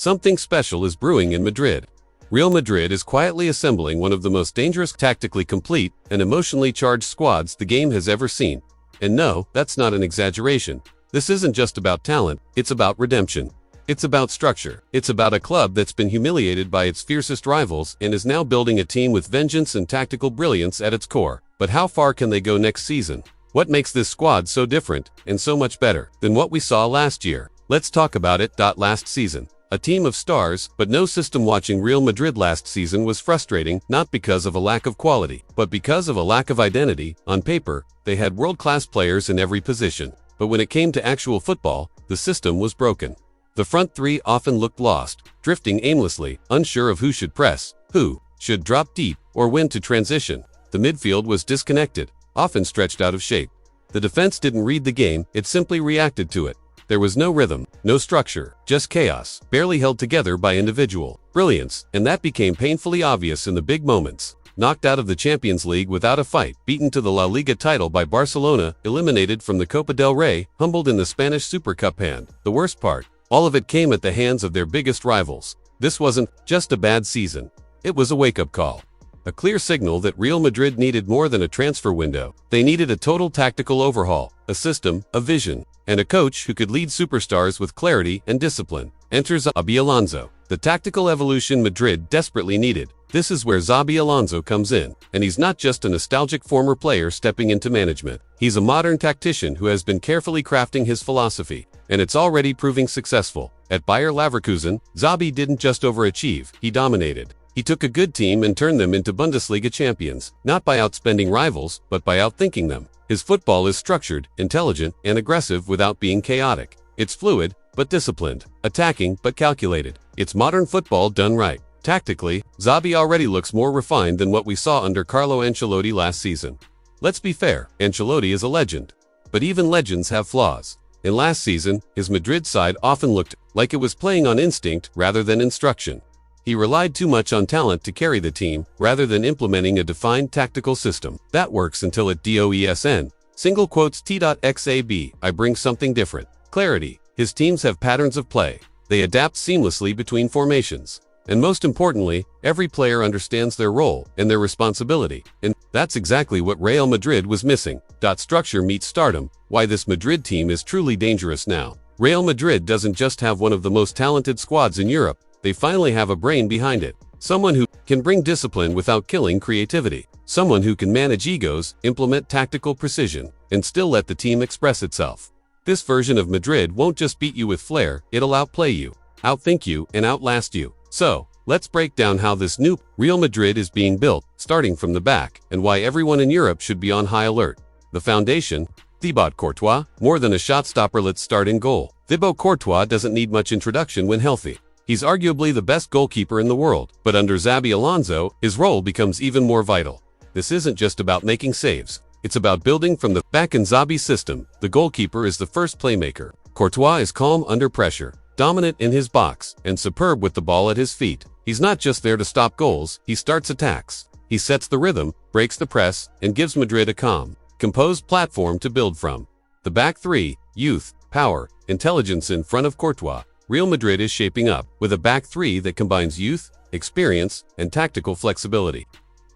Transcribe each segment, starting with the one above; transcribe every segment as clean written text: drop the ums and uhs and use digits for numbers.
Something special is brewing in Madrid. Real Madrid is quietly assembling one of the most dangerous, tactically complete, and emotionally charged squads the game has ever seen. And no, that's not an exaggeration. This isn't just about talent, it's about redemption. It's about structure. It's about a club that's been humiliated by its fiercest rivals and is now building a team with vengeance and tactical brilliance at its core. But how far can they go next season? What makes this squad so different and so much better than what we saw last year? Let's talk about it. Last season, a team of stars, but no system. Watching Real Madrid last season was frustrating, not because of a lack of quality, but because of a lack of identity. On paper, they had world-class players in every position, but when it came to actual football, the system was broken. The front three often looked lost, drifting aimlessly, unsure of who should press, who should drop deep, or when to transition. The midfield was disconnected, often stretched out of shape. The defense didn't read the game, it simply reacted to it. There was no rhythm, no structure, just chaos, barely held together by individual brilliance, and that became painfully obvious in the big moments. Knocked out of the Champions League without a fight, beaten to the La Liga title by Barcelona, eliminated from the Copa del Rey, humbled in the Spanish Super Cup, and the worst part, all of it came at the hands of their biggest rivals. This wasn't just a bad season. It was a wake-up call. A clear signal that Real Madrid needed more than a transfer window. They needed a total tactical overhaul, a system, a vision, and a coach who could lead superstars with clarity and discipline. Enters Xabi Alonso, the tactical evolution Madrid desperately needed. This is where Xabi Alonso comes in, and he's not just a nostalgic former player stepping into management. He's a modern tactician who has been carefully crafting his philosophy, and it's already proving successful. At Bayer Leverkusen, Xabi didn't just overachieve, he dominated. He took a good team and turned them into Bundesliga champions, not by outspending rivals, but by outthinking them. His football is structured, intelligent, and aggressive without being chaotic. It's fluid, but disciplined, attacking, but calculated. It's modern football done right. Tactically, Xabi already looks more refined than what we saw under Carlo Ancelotti last season. Let's be fair, Ancelotti is a legend. But even legends have flaws. In last season, his Madrid side often looked like it was playing on instinct rather than instruction. He relied too much on talent to carry the team, rather than implementing a defined tactical system. That works until it doesn't. Single quotes T.Xab, I bring something different. Clarity. His teams have patterns of play. They adapt seamlessly between formations. And most importantly, every player understands their role and their responsibility. And that's exactly what Real Madrid was missing. Structure meets stardom. Why this Madrid team is truly dangerous now. Real Madrid doesn't just have one of the most talented squads in Europe. They finally have a brain behind it. Someone who can bring discipline without killing creativity. Someone who can manage egos, implement tactical precision, and still let the team express itself. This version of Madrid won't just beat you with flair, it'll outplay you, outthink you, and outlast you. So, let's break down how this new Real Madrid is being built, starting from the back, and why everyone in Europe should be on high alert. The foundation, Thibaut Courtois, more than a shot stopper. Let's start in goal. Thibaut Courtois doesn't need much introduction when healthy. He's arguably the best goalkeeper in the world, but under Xabi Alonso, his role becomes even more vital. This isn't just about making saves. It's about building from the back. In Xabi's system, the goalkeeper is the first playmaker. Courtois is calm under pressure, dominant in his box, and superb with the ball at his feet. He's not just there to stop goals, he starts attacks. He sets the rhythm, breaks the press, and gives Madrid a calm, composed platform to build from. The back three, youth, power, intelligence. In front of Courtois, Real Madrid is shaping up with a back three that combines youth, experience, and tactical flexibility.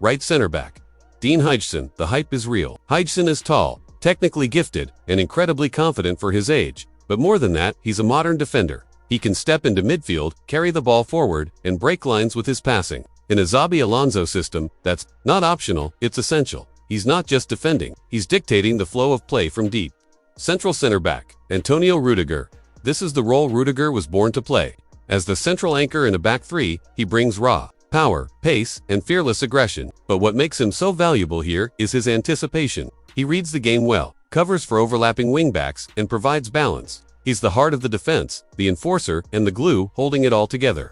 Right center back, Dean Huijsen. The hype is real. Huijsen is tall, technically gifted, and incredibly confident for his age. But more than that, he's a modern defender. He can step into midfield, carry the ball forward, and break lines with his passing. In a Xabi Alonso system, that's not optional, it's essential. He's not just defending, he's dictating the flow of play from deep. Central center back, Antonio Rudiger. This is the role Rudiger was born to play. As the central anchor in a back three, he brings raw power, pace, and fearless aggression. But what makes him so valuable here is his anticipation. He reads the game well, covers for overlapping wingbacks, and provides balance. He's the heart of the defense, the enforcer, and the glue holding it all together.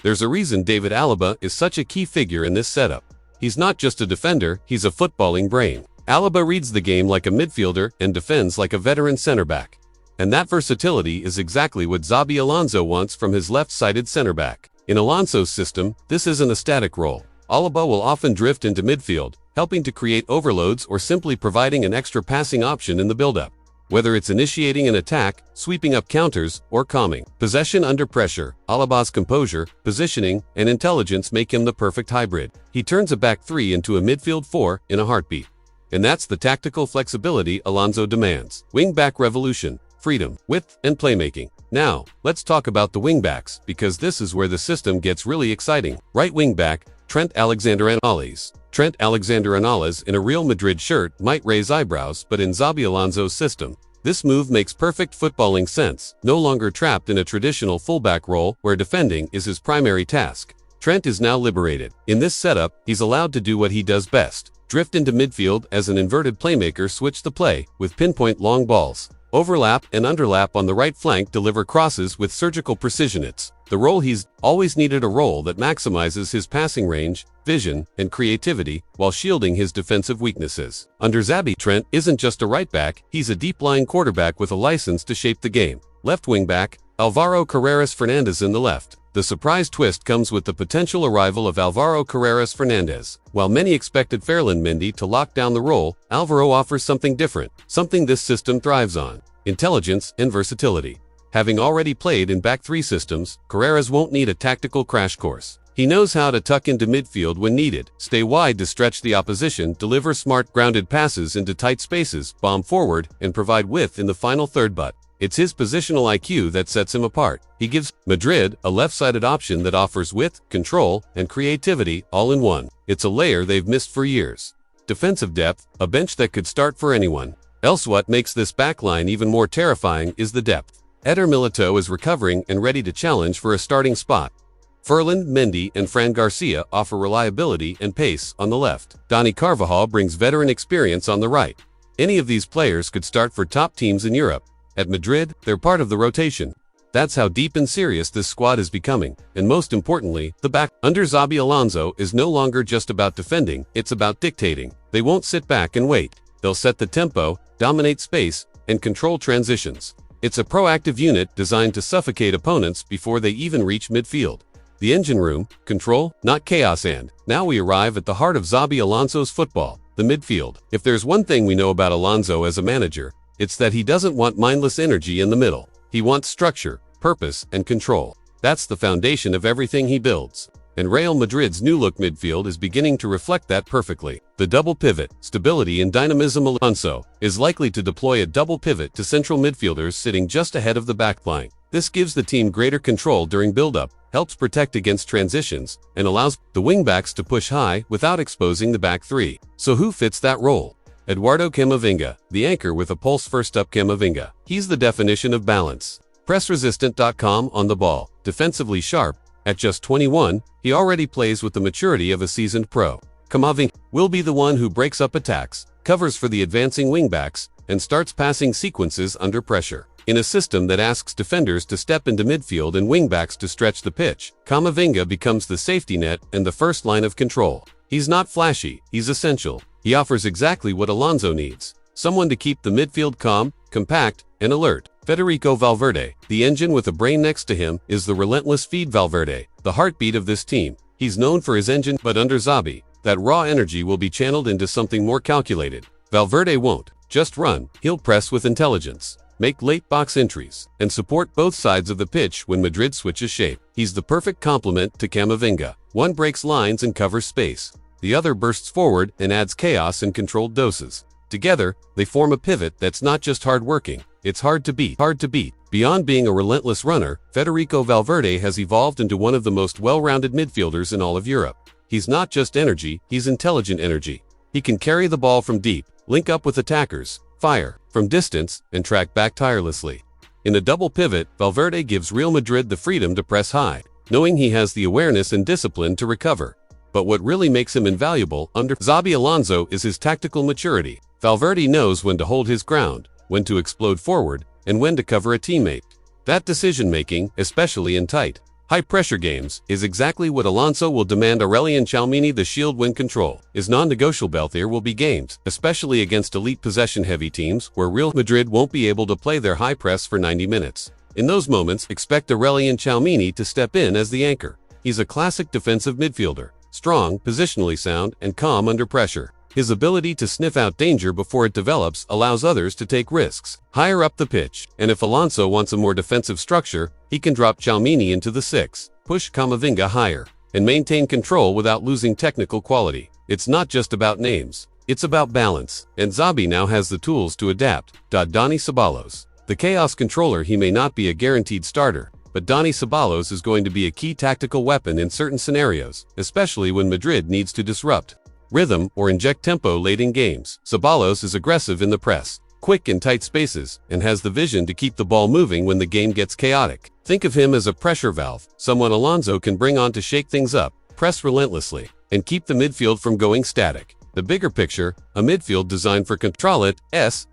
There's a reason David Alaba is such a key figure in this setup. He's not just a defender, he's a footballing brain. Alaba reads the game like a midfielder and defends like a veteran center back. And that versatility is exactly what Xabi Alonso wants from his left-sided center back. In Alonso's system, this isn't a static role. Alaba will often drift into midfield, helping to create overloads or simply providing an extra passing option in the build-up. whether it's initiating an attack, sweeping up counters, or calming possession under pressure. Alabá's composure, positioning, and intelligence make him the perfect hybrid. He turns a back three into a midfield four in a heartbeat. And that's the tactical flexibility Alonso demands. Wing-back revolution, freedom, width, and playmaking. Now, let's talk about the wingbacks, because this is where the system gets really exciting. Right wing-back, Trent Alexander-Arnold. Trent Alexander-Arnold in a Real Madrid shirt might raise eyebrows, but in Xabi Alonso's system, this move makes perfect footballing sense. No longer trapped in a traditional fullback role where defending is his primary task, Trent is now liberated. In this setup, he's allowed to do what he does best: drift into midfield as an inverted playmaker, switch the play with pinpoint long balls, overlap and underlap on the right flank, deliver crosses with surgical precision. It's the role he's always needed, a role that maximizes his passing range, vision, and creativity while shielding his defensive weaknesses. Under Xabi, Trent isn't just a right back, he's a deep-lying quarterback with a license to shape the game. Left wing back, Álvaro Carreras Fernandes in the left. The surprise twist comes with the potential arrival of Álvaro Carreras Fernandes. While many expected Ferland Mendy to lock down the role, Álvaro offers something different, something this system thrives on: intelligence and versatility. Having already played in back three systems, Carreras won't need a tactical crash course. He knows how to tuck into midfield when needed, stay wide to stretch the opposition, deliver smart grounded passes into tight spaces, bomb forward, and provide width in the final third. But it's his positional IQ that sets him apart. He gives Madrid a left-sided option that offers width, control, and creativity all in one. It's a layer they've missed for years. Defensive depth, a bench that could start for anyone. Else what makes this backline even more terrifying is the depth. Eder Militao is recovering and ready to challenge for a starting spot. Ferland, Mendy, and Fran Garcia offer reliability and pace on the left. Dani Carvajal brings veteran experience on the right. Any of these players could start for top teams in Europe. At Madrid, they're part of the rotation. That's how deep and serious this squad is becoming. And most importantly, the back under Xabi Alonso is no longer just about defending, it's about dictating. They won't sit back and wait. They'll set the tempo, dominate space, and control transitions. It's a proactive unit designed to suffocate opponents before they even reach midfield. The engine room, control, not chaos. And now we arrive at the heart of Xabi Alonso's football, the midfield. If there's one thing we know about Alonso as a manager, it's that he doesn't want mindless energy in the middle. He wants structure, purpose, and control. That's the foundation of everything he builds. And Real Madrid's new-look midfield is beginning to reflect that perfectly. The double pivot, stability and dynamism. Alonso is likely to deploy a double pivot to central midfielders sitting just ahead of the backline. This gives the team greater control during build-up, helps protect against transitions, and allows the wingbacks to push high without exposing the back three. So who fits that role? Eduardo Camavinga, the anchor with a pulse. First up, Camavinga. He's the definition of balance. Press-resistant.com on the ball, defensively sharp. At just 21, he already plays with the maturity of a seasoned pro. Camavinga will be the one who breaks up attacks, covers for the advancing wingbacks, and starts passing sequences under pressure. In a system that asks defenders to step into midfield and wingbacks to stretch the pitch, Camavinga becomes the safety net and the first line of control. He's not flashy, he's essential. He offers exactly what Alonso needs: someone to keep the midfield calm, compact, and alert. Federico Valverde, the engine with a brain next to him, is the relentless feed. Valverde, the heartbeat of this team. He's known for his engine, but under Xabi, that raw energy will be channeled into something more calculated. Valverde won't just run, he'll press with intelligence, make late box entries, and support both sides of the pitch when Madrid switches shape. He's the perfect complement to Camavinga. One breaks lines and covers space. The other bursts forward and adds chaos in controlled doses. Together, they form a pivot that's not just hard-working, it's hard to beat. Beyond being a relentless runner, Federico Valverde has evolved into one of the most well-rounded midfielders in all of Europe. He's not just energy, he's intelligent energy. He can carry the ball from deep, link up with attackers, fire from distance, and track back tirelessly. In a double pivot, Valverde gives Real Madrid the freedom to press high, knowing he has the awareness and discipline to recover. But what really makes him invaluable under Xabi Alonso is his tactical maturity. Valverde knows when to hold his ground, when to explode forward, and when to cover a teammate. That decision-making, especially in tight, high-pressure games, is exactly what Alonso will demand. Aurelien Tchouaméni, the shield when control is non-negotiable. There will be games, especially against elite possession-heavy teams, where Real Madrid won't be able to play their high press for 90 minutes. In those moments, expect Aurelien Tchouaméni to step in as the anchor. He's a classic defensive midfielder, strong, positionally sound, and calm under pressure. His ability to sniff out danger before it develops allows others to take risks higher up the pitch, and if Alonso wants a more defensive structure, he can drop Tchouaméni into the 6, push Camavinga higher, and maintain control without losing technical quality. It's not just about names. It's about balance, and Xabi now has the tools to adapt. Dani Ceballos. The Chaos controller. He may not be a guaranteed starter, but Dani Ceballos is going to be a key tactical weapon in certain scenarios, especially when Madrid needs to disrupt rhythm or inject tempo late in games. Ceballos is aggressive in the press, quick in tight spaces, and has the vision to keep the ball moving when the game gets chaotic. Think of him as a pressure valve, someone Alonso can bring on to shake things up, press relentlessly, and keep the midfield from going static. The bigger picture, a midfield designed for control it,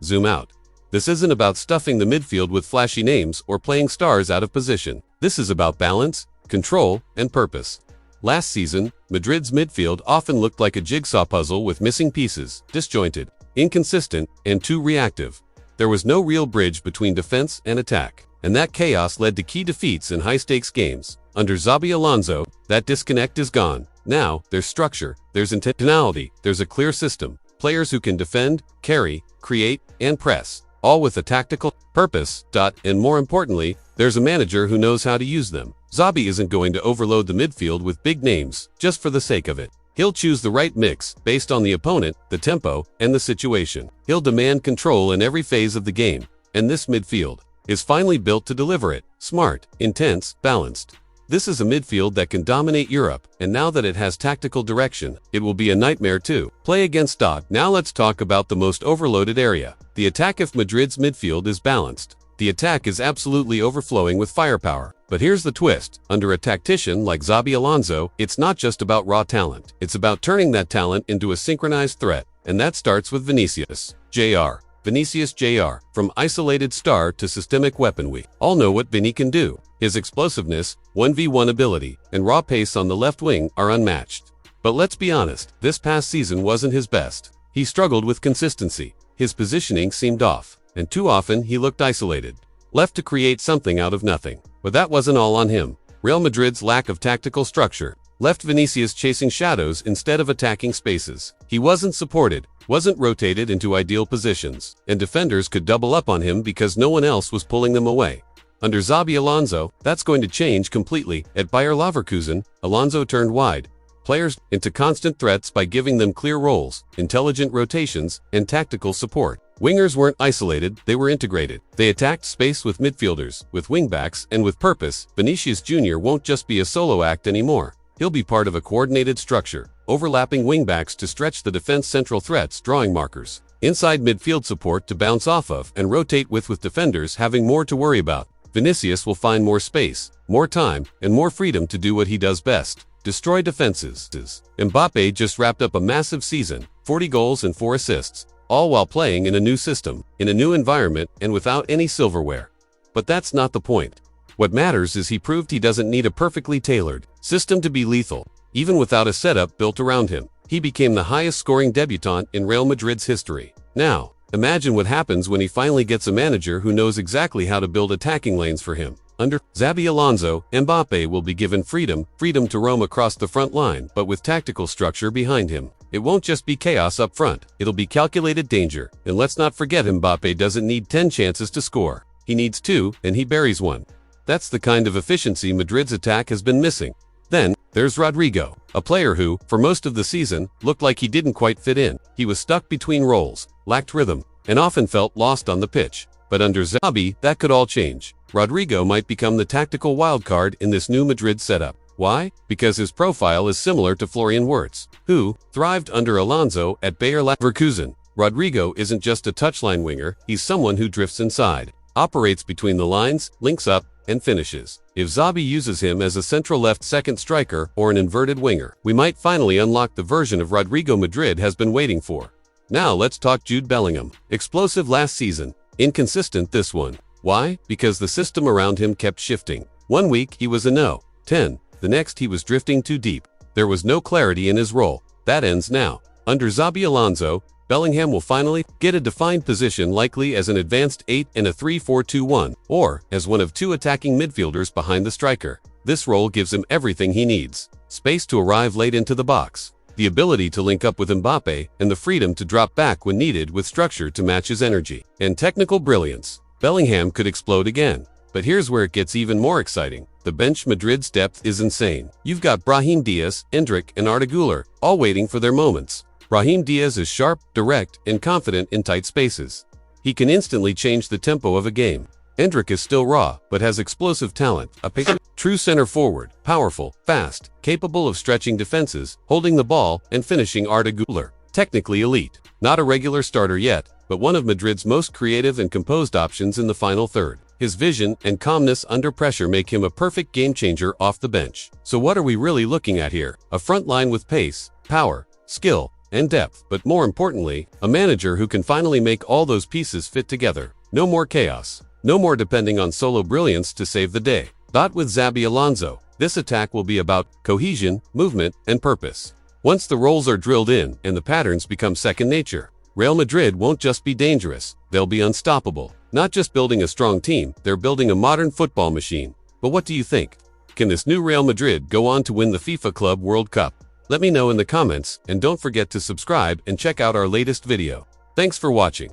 zoom out. This isn't about stuffing the midfield with flashy names or playing stars out of position. This is about balance, control, and purpose. Last season, Madrid's midfield often looked like a jigsaw puzzle with missing pieces, disjointed, inconsistent, and too reactive. There was no real bridge between defense and attack, and that chaos led to key defeats in high-stakes games. Under Xabi Alonso, that disconnect is gone. Now, there's structure, there's intentionality, there's a clear system, players who can defend, carry, create, and press, all with a tactical purpose, and more importantly, there's a manager who knows how to use them. Xabi isn't going to overload the midfield with big names, just for the sake of it. He'll choose the right mix, based on the opponent, the tempo, and the situation. He'll demand control in every phase of the game, and this midfield is finally built to deliver it. Smart, intense, balanced. This is a midfield that can dominate Europe, and now that it has tactical direction, it will be a nightmare to play against. Now let's talk about the most overloaded area, the attack. If Madrid's midfield is balanced, the attack is absolutely overflowing with firepower. But here's the twist, under a tactician like Xabi Alonso, it's not just about raw talent, it's about turning that talent into a synchronized threat, and that starts with Vinicius Jr., from isolated star to systemic weapon. We all know what Vinny can do. His explosiveness, 1v1 ability, and raw pace on the left wing are unmatched. But let's be honest, this past season wasn't his best. He struggled with consistency, his positioning seemed off, and too often he looked isolated, left to create something out of nothing. But that wasn't all on him. Real Madrid's lack of tactical structure left Vinicius chasing shadows instead of attacking spaces. He wasn't supported, wasn't rotated into ideal positions, and defenders could double up on him because no one else was pulling them away. Under Xabi Alonso, that's going to change completely. At Bayer Leverkusen, Alonso turned wide players into constant threats by giving them clear roles, intelligent rotations, and tactical support. Wingers weren't isolated, they were integrated. They attacked space with midfielders, with wingbacks, and with purpose. Vinicius Jr. won't just be a solo act anymore. He'll be part of a coordinated structure, overlapping wingbacks to stretch the defense, central threats, drawing markers, inside midfield support to bounce off of and rotate with defenders having more to worry about. Vinicius will find more space, more time, and more freedom to do what he does best, destroy defenses. Mbappe just wrapped up a massive season, 40 goals and 4 assists, all while playing in a new system, in a new environment, and without any silverware. But that's not the point. What matters is he proved he doesn't need a perfectly tailored system to be lethal. Even without a setup built around him, he became the highest-scoring debutant in Real Madrid's history. Now, imagine what happens when he finally gets a manager who knows exactly how to build attacking lanes for him. Under Xabi Alonso, Mbappe will be given freedom to roam across the front line, but with tactical structure behind him. It won't just be chaos up front, it'll be calculated danger. And let's not forget, Mbappe doesn't need 10 chances to score. He needs 2, and he buries one. That's the kind of efficiency Madrid's attack has been missing. Then, there's Rodrygo, a player who, for most of the season, looked like he didn't quite fit in. He was stuck between roles, lacked rhythm, and often felt lost on the pitch. But under Xabi, that could all change. Rodrygo might become the tactical wildcard in this new Madrid setup. Why? Because his profile is similar to Florian Wirtz, who thrived under Alonso at Bayer Leverkusen. Rodrygo isn't just a touchline winger, he's someone who drifts inside, operates between the lines, links up, and finishes. If Xabi uses him as a central left second striker or an inverted winger, we might finally unlock the version of Rodrygo Madrid has been waiting for. Now let's talk Jude Bellingham. Explosive last season, inconsistent this one. Why? Because the system around him kept shifting. One week he was a 10, the next he was drifting too deep. There was no clarity in his role. That ends now. Under Xabi Alonso, Bellingham will finally get a defined position, likely as an advanced 8 in a 3-4-2-1, or as one of 2 attacking midfielders behind the striker. This role gives him everything he needs: space to arrive late into the box, the ability to link up with Mbappe, and the freedom to drop back when needed with structure to match his energy. And technical brilliance. Bellingham could explode again. But here's where it gets even more exciting. The bench Madrid's depth is insane. You've got Brahim Diaz, Endrick, and Arda Güler, all waiting for their moments. Brahim Diaz is sharp, direct, and confident in tight spaces. He can instantly change the tempo of a game. Endrick is still raw, but has explosive talent. A true center forward, powerful, fast, capable of stretching defenses, holding the ball, and finishing. Arda Güler, technically elite. Not a regular starter yet, but one of Madrid's most creative and composed options in the final third. His vision and calmness under pressure make him a perfect game-changer off the bench. So what are we really looking at here? A front line with pace, power, skill, and depth, but more importantly, a manager who can finally make all those pieces fit together. No more chaos. No more depending on solo brilliance to save the day. With Xabi Alonso, this attack will be about cohesion, movement, and purpose. Once the roles are drilled in and the patterns become second nature, Real Madrid won't just be dangerous, they'll be unstoppable. Not just building a strong team, they're building a modern football machine. But what do you think? Can this new Real Madrid go on to win the FIFA Club World Cup? Let me know in the comments, and don't forget to subscribe and check out our latest video. Thanks for watching.